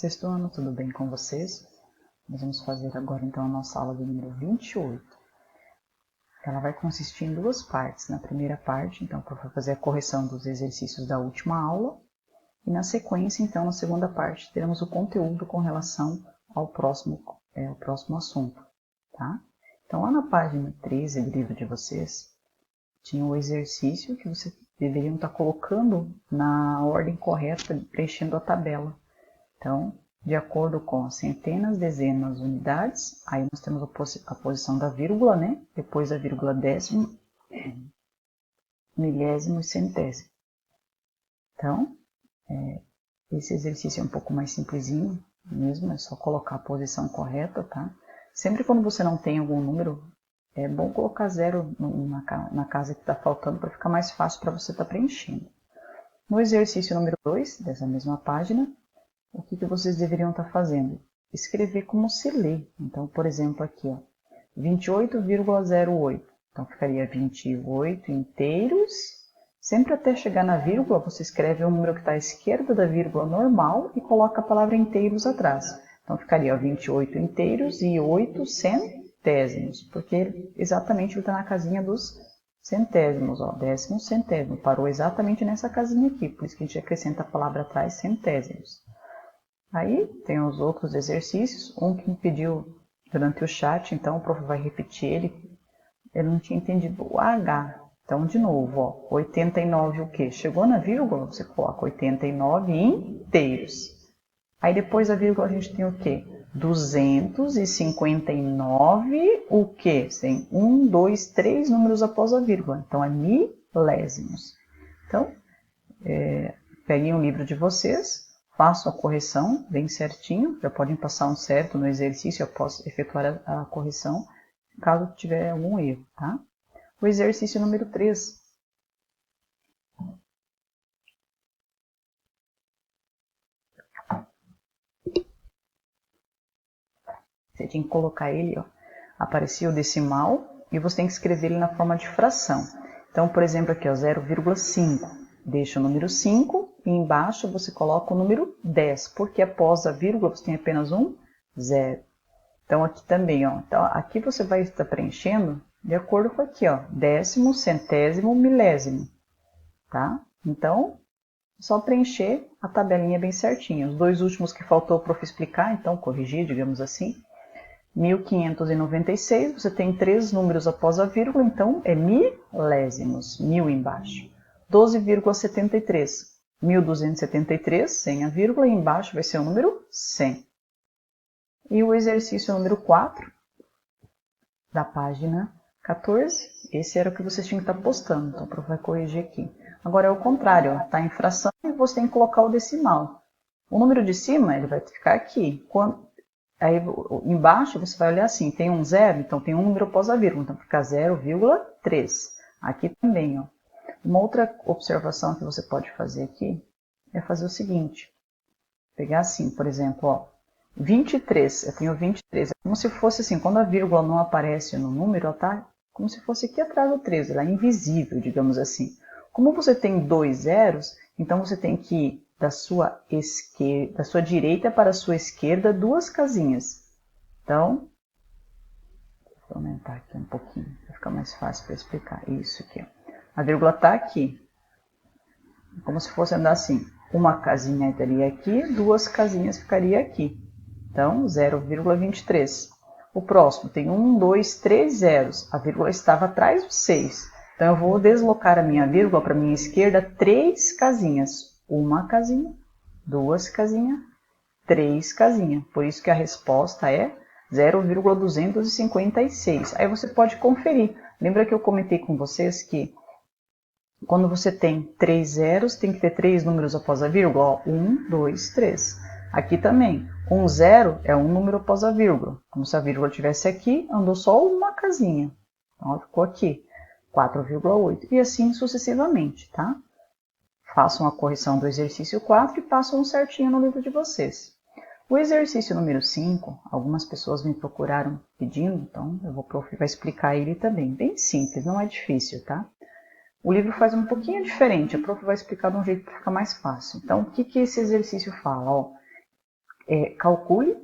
Sexto ano, tudo bem com vocês? Nós vamos fazer agora então a nossa aula de número 28. Ela vai consistir em duas partes. Na primeira parte, então, eu vou fazer a correção dos exercícios da última aula. E na sequência, então, na segunda parte, teremos o conteúdo com relação ao próximo assunto, tá? Então, lá na página 13 do livro de vocês, tinha o exercício que vocês deveriam estar colocando na ordem correta, preenchendo a tabela. Então, de acordo com centenas, dezenas, unidades, aí nós temos a posição da vírgula, né? Depois da vírgula décimo, milésimo e centésimo. Então, esse exercício é um pouco mais simplesinho mesmo, é só colocar a posição correta, tá? Sempre quando você não tem algum número, é bom colocar zero na casa que está faltando para ficar mais fácil para você estar preenchendo. No exercício número 2, dessa mesma página, o que vocês deveriam estar fazendo? Escrever como se lê. Então, por exemplo, aqui, ó, 28,08. Então, ficaria 28 inteiros. Sempre até chegar na vírgula, você escreve o número que está à esquerda da vírgula normal e coloca a palavra inteiros atrás. Então, ficaria ó, 28 inteiros e 8 centésimos, porque exatamente ele está na casinha dos centésimos, ó, décimo centésimo. Parou exatamente nessa casinha aqui, por isso que a gente acrescenta a palavra atrás, centésimos. Aí tem os outros exercícios, um que me pediu durante o chat, então o prof vai repetir ele. Eu não tinha entendido o H. Então, de novo, ó, 89 o quê? Chegou na vírgula, você coloca 89 inteiros. Aí depois da vírgula a gente tem o quê? 259 o quê? Tem 1, 2, 3 números após a vírgula. Então, é milésimos. Então, peguem o livro de vocês. Faço a correção bem certinho, já podem passar um certo no exercício após efetuar a correção, caso tiver algum erro, tá? O exercício número 3. Você tem que colocar ele, ó, aparecia o decimal, e você tem que escrever ele na forma de fração. Então, por exemplo, aqui, ó, 0,5. Deixa o número 5 e embaixo você coloca o número 10, porque após a vírgula você tem apenas um 0. Então aqui também, ó, então, aqui você vai estar preenchendo de acordo com aqui, ó, décimo, centésimo, milésimo, tá? Então, é só preencher a tabelinha bem certinha. Os dois últimos que faltou o prof explicar, então corrigir, digamos assim. 1596, você tem 3 números após a vírgula, então é milésimos, 1000 embaixo. 12,73. 1273, sem a vírgula, e embaixo vai ser o número 100. E o exercício número 4, da página 14, esse era o que vocês tinham que estar postando, então o prof vai corrigir aqui. Agora é o contrário, está em fração e você tem que colocar o decimal. O número de cima ele vai ficar aqui. Aí embaixo você vai olhar assim, tem um 0, então tem um número após a vírgula, então fica 0,3. Aqui também, ó. Uma outra observação que você pode fazer aqui é fazer o seguinte. Pegar assim, por exemplo, ó, 23, eu tenho 23. É como se fosse assim, quando a vírgula não aparece no número, ela tá como se fosse aqui atrás do 13, ela é invisível, digamos assim. Como você tem 2 zeros, então você tem que ir da sua direita para a sua esquerda 2 casinhas. Então, vou aumentar aqui um pouquinho, para ficar mais fácil para explicar. Isso aqui, ó. A vírgula está aqui, como se fosse andar assim, uma casinha estaria aqui, 2 casinhas ficaria aqui. Então, 0,23. O próximo tem 1, 2, 3 zeros. A vírgula estava atrás do 6. Então, eu vou deslocar a minha vírgula para a minha esquerda 3 casinhas. Uma casinha, 2 casinhas, 3 casinhas. Por isso que a resposta é 0,256. Aí você pode conferir. Lembra que eu comentei com vocês que quando você tem 3 zeros, tem que ter 3 números após a vírgula. 1, 2, 3. Aqui também, 1 zero é um número após a vírgula. Como se a vírgula estivesse aqui, andou só uma casinha. Então, ficou aqui, 4,8. E assim sucessivamente, tá? Façam a correção do exercício 4 e passam certinho no livro de vocês. O exercício número 5, algumas pessoas me procuraram pedindo, então o prof vai explicar ele também. Bem simples, não é difícil, tá? O livro faz um pouquinho diferente, a prof vai explicar de um jeito que fica mais fácil. Então, o que esse exercício fala? Ó, calcule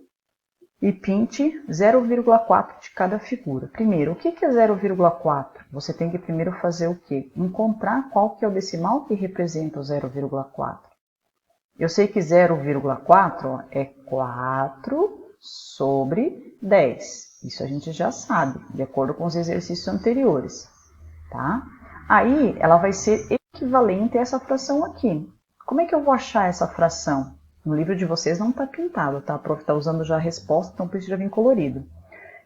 e pinte 0,4 de cada figura. Primeiro, o que é 0,4? Você tem que primeiro fazer o quê? Encontrar qual que é o decimal que representa o 0,4. Eu sei que 0,4 é 4 sobre 10. Isso a gente já sabe, de acordo com os exercícios anteriores. Tá? Aí, ela vai ser equivalente a essa fração aqui. Como é que eu vou achar essa fração? No livro de vocês não está pintado, tá? A prof está usando já a resposta, então precisa vir colorido.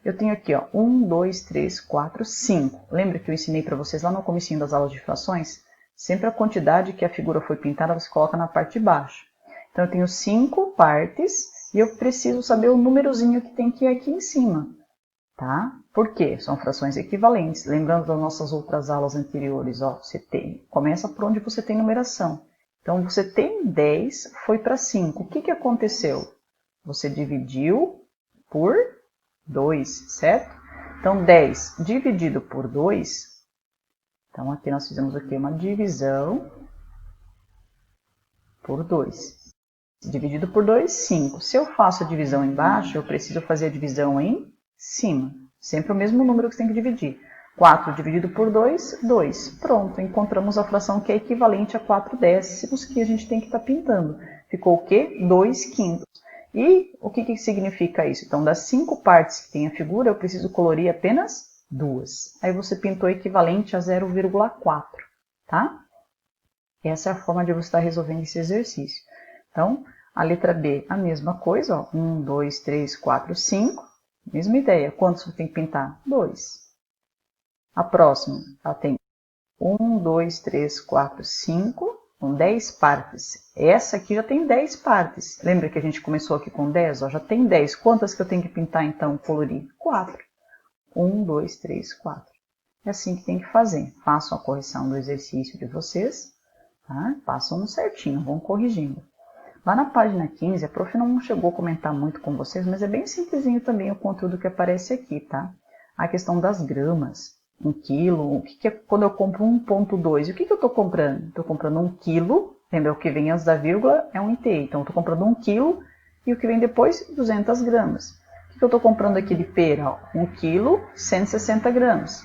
Eu tenho aqui, ó, 1, 2, 3, 4, 5. Lembra que eu ensinei para vocês lá no comecinho das aulas de frações? Sempre a quantidade que a figura foi pintada, você coloca na parte de baixo. Então, eu tenho 5 partes e eu preciso saber o númerozinho que tem que ir aqui em cima. Tá? Por quê? São frações equivalentes. Lembrando das nossas outras aulas anteriores, ó, começa por onde você tem numeração. Então, você tem 10, foi para 5. O que aconteceu? Você dividiu por 2, certo? Então, 10 dividido por 2. Então, aqui nós fizemos aqui uma divisão por 2. Dividido por 2, 5. Se eu faço a divisão embaixo, eu preciso fazer a divisão em cima. Sempre o mesmo número que você tem que dividir. 4 dividido por 2, 2. Pronto, encontramos a fração que é equivalente a 4 décimos que a gente tem que estar pintando. Ficou o quê? 2 quintos. E o que significa isso? Então, das 5 partes que tem a figura, eu preciso colorir apenas 2. Aí você pintou equivalente a 0,4, tá? Essa é a forma de você estar resolvendo esse exercício. Então, a letra B, a mesma coisa, ó. 1, 2, 3, 4, 5. Mesma ideia. Quantos você tem que pintar? 2. A próxima, ela tem 1, 2, 3, 4, 5, com 10 partes. Essa aqui já tem 10 partes. Lembra que a gente começou aqui com 10? Ó, já tem 10. Quantas que eu tenho que pintar, então, colorir? 4. 1, 2, 3, 4. É assim que tem que fazer. Façam a correção do exercício de vocês. Tá? Façam certinho, vão corrigindo. Lá na página 15, a prof não chegou a comentar muito com vocês, mas é bem simplesinho também o conteúdo que aparece aqui, tá? A questão das gramas, 1 quilo, o que é quando eu compro 1,2? O que eu estou comprando? Estou comprando 1 quilo, lembra o que vem antes da vírgula é um ITI, então eu estou comprando 1 quilo e o que vem depois, 200 gramas. O que eu estou comprando aqui de pera? 1 quilo, 160 gramas.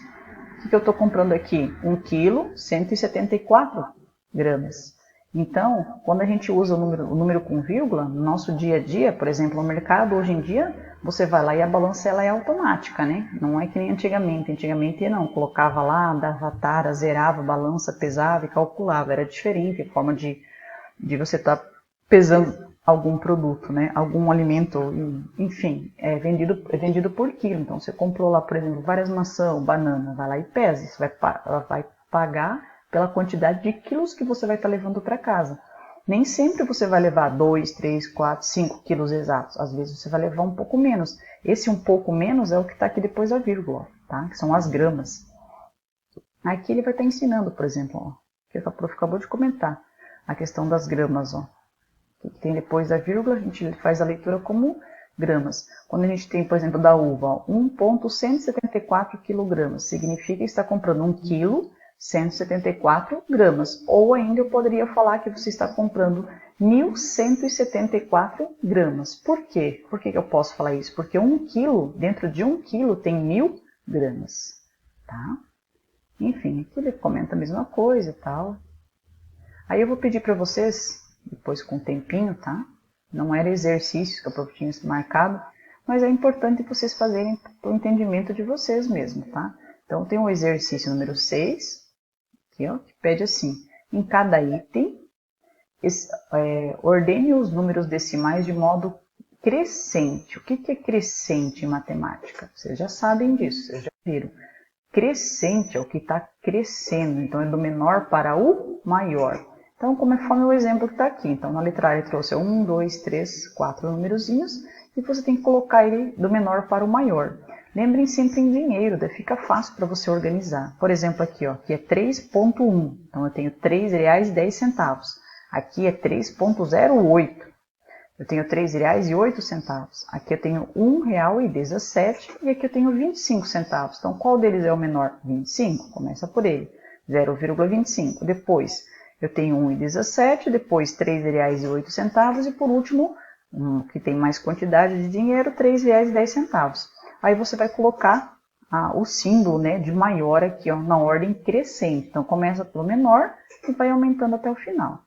O que eu estou comprando aqui? 1 quilo, 174 gramas. Então, quando a gente usa o número com vírgula, no nosso dia a dia, por exemplo, no mercado, hoje em dia, você vai lá e a balança ela é automática, né? Não é que nem antigamente. Antigamente não, colocava lá, dava tara, zerava a balança, pesava e calculava. Era diferente a forma de você estar pesando algum produto, né? Algum alimento, enfim, é vendido por quilo. Então, você comprou lá, por exemplo, várias maçãs, banana, vai lá e pesa. Você vai pagar pela quantidade de quilos que você vai estar levando para casa. Nem sempre você vai levar 2, 3, 4, 5 quilos exatos. Às vezes você vai levar um pouco menos. Esse um pouco menos é o que está aqui depois da vírgula, tá? Que são as gramas. Aqui ele vai estar ensinando, por exemplo, ó, que a prof acabou de comentar, a questão das gramas. Ó. O que tem depois da vírgula, a gente faz a leitura como gramas. Quando a gente tem, por exemplo, da uva, 1,174 kg, significa que está comprando 1 quilo, 174 gramas. Ou ainda eu poderia falar que você está comprando 1.174 gramas. Por quê? Por que eu posso falar isso? Porque 1 quilo, dentro de 1 quilo tem 1.000 gramas. Tá? Enfim, aqui ele comenta a mesma coisa e tal. Aí eu vou pedir para vocês, depois com um tempinho, tá? Não era exercício que a prof tinha marcado, mas é importante vocês fazerem para o entendimento de vocês mesmo, tá? Então tem o exercício número 6, aqui, ó, que pede assim, em cada item, ordene os números decimais de modo crescente. O que é crescente em matemática? Vocês já sabem disso, vocês já viram. Crescente é o que está crescendo, então é do menor para o maior. Então, conforme o exemplo que está aqui. Então, na letra A ele trouxe 1, 2, 3, 4 númerozinhos e você tem que colocar ele do menor para o maior. Lembrem sempre em dinheiro, daí fica fácil para você organizar. Por exemplo, aqui, ó, aqui é 3,1. Então, eu tenho R$ 3,10. Aqui é 3,08. Eu tenho R$ 3,08. Aqui eu tenho R$ 1,17 e aqui eu tenho 25 centavos. Então, qual deles é o menor? 25. Começa por ele. 0,25. Depois, eu tenho 1,17, depois R$ 3,08 e por último que tem mais quantidade de dinheiro, R$ 3,10. Aí você vai colocar o símbolo, né, de maior aqui, ó, na ordem crescente. Então, começa pelo menor e vai aumentando até o final.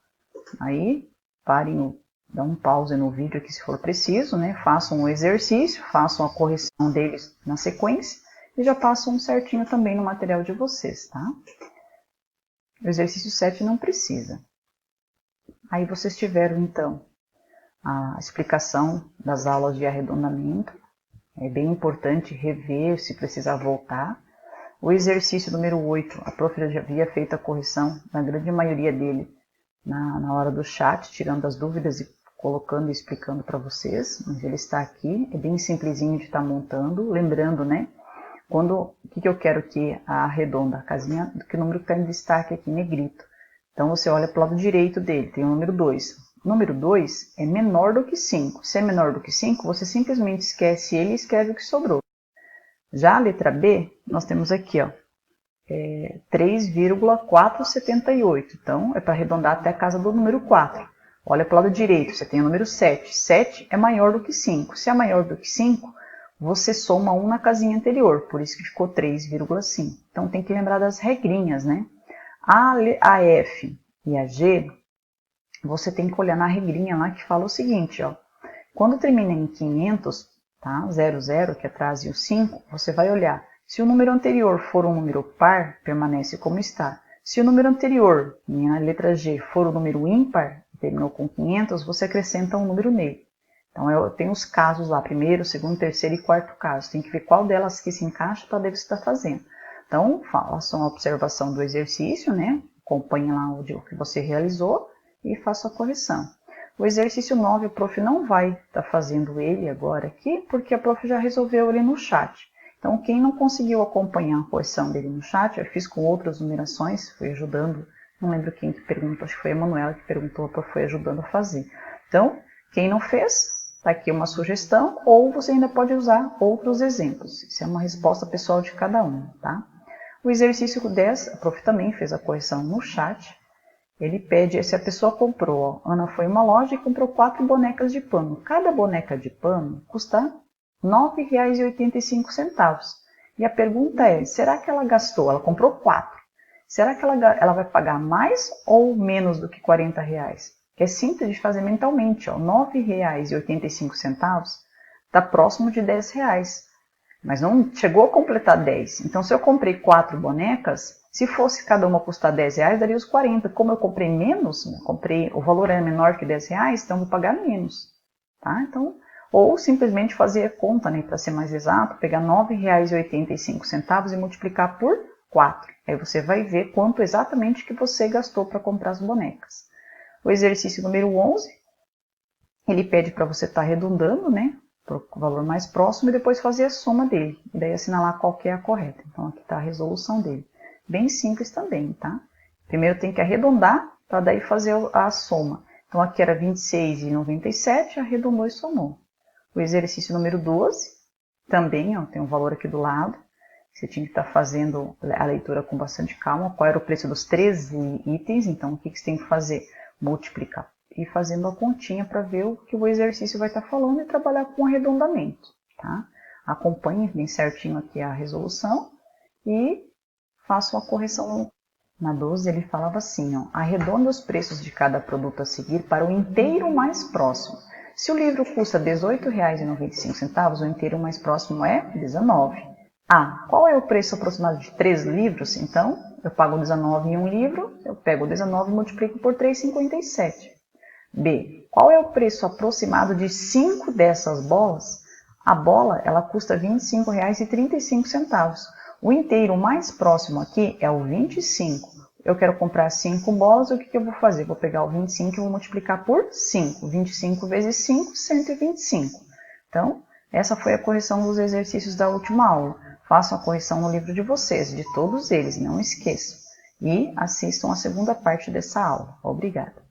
Aí, parem, dá um pause no vídeo aqui se for preciso, né? Façam o exercício, façam a correção deles na sequência e já passam certinho também no material de vocês, tá? O exercício 7 não precisa. Aí vocês tiveram, então, a explicação das aulas de arredondamento. É bem importante rever se precisar voltar. O exercício número 8, a prof já havia feito a correção, na grande maioria dele, na hora do chat, tirando as dúvidas e colocando e explicando para vocês. Mas ele está aqui, é bem simplesinho de estar montando. Lembrando, né? O que eu quero que arredonda? A casinha, que o número que está em destaque aqui, negrito. Então, você olha para o lado direito dele, tem o número 2. O número 2 é menor do que 5. Se é menor do que 5, você simplesmente esquece ele e escreve o que sobrou. Já a letra B, nós temos aqui, ó, 3,478. Então, é para arredondar até a casa do número 4. Olha para o lado direito, você tem o número 7. 7 é maior do que 5. Se é maior do que 5, você soma 1 na casinha anterior, por isso que ficou 3,5. Então, tem que lembrar das regrinhas, né? A F e a G, você tem que olhar na regrinha lá que fala o seguinte, ó. Quando termina em 500, tá? 00, que é atrás e o 5, você vai olhar. Se o número anterior for um número par, permanece como está. Se o número anterior, minha letra G, for um número ímpar, terminou com 500, você acrescenta um número nele. Então, eu tenho os casos lá, primeiro, segundo, terceiro e quarto caso. Tem que ver qual delas que se encaixa para ver o que você está fazendo. Então, façam a observação do exercício, né? Acompanhe lá o que você realizou e faça a correção. O exercício 9, a prof não vai estar fazendo ele agora aqui, porque a prof já resolveu ele no chat. Então, quem não conseguiu acompanhar a correção dele no chat, eu fiz com outras numerações, fui ajudando, não lembro quem que perguntou, acho que foi a Manuela que perguntou, a prof foi ajudando a fazer. Então, quem não fez, está aqui uma sugestão, ou você ainda pode usar outros exemplos. Isso é uma resposta pessoal de cada um, tá? O exercício 10, a prof também fez a correção no chat. Ele pede, se a pessoa comprou, Ana foi em uma loja e comprou 4 bonecas de pano. Cada boneca de pano custa R$ 9,85. E a pergunta é, será que ela gastou, ela comprou 4, será que ela vai pagar mais ou menos do que R$ 40? Que é simples de fazer mentalmente, ó, R$ 9,85 está próximo de R$ 10. Mas não chegou a completar 10. Então, se eu comprei 4 bonecas, se fosse cada uma custar R$10, daria os 40. Como eu comprei menos, o valor era menor que R$10, então vou pagar menos. Tá? Então, ou simplesmente fazer a conta, né, para ser mais exato, pegar R$ 9,85 e multiplicar por 4. Aí você vai ver quanto exatamente que você gastou para comprar as bonecas. O exercício número 11, ele pede para você estar arredondando, né? Para o valor mais próximo e depois fazer a soma dele. E daí assinalar qual que é a correta. Então aqui está a resolução dele. Bem simples também, tá? Primeiro tem que arredondar para daí fazer a soma. Então aqui era 26,97, arredondou e somou. O exercício número 12, também ó, tem um valor aqui do lado. Você tinha que estar fazendo a leitura com bastante calma. Qual era o preço dos 13 itens? Então o que você tem que fazer? Multiplicar e fazendo a continha para ver o que o exercício vai estar falando e trabalhar com arredondamento, tá? Acompanhe bem certinho aqui a resolução e façam a correção. Na 12 ele falava assim, ó, arredonde os preços de cada produto a seguir para o inteiro mais próximo. Se o livro custa R$ 18,95, o inteiro mais próximo é 19. Qual é o preço aproximado de 3 livros? Então, eu pago 19 em um livro, eu pego 19 e multiplico por 3,57. B. Qual é o preço aproximado de 5 dessas bolas? A bola ela custa R$ 25,35. O inteiro mais próximo aqui é o 25. Eu quero comprar 5 bolas, o que eu vou fazer? Vou pegar o 25 e vou multiplicar por 5. 25 vezes 5, 125. Então, essa foi a correção dos exercícios da última aula. Façam a correção no livro de vocês, de todos eles, não esqueçam. E assistam a segunda parte dessa aula. Obrigada.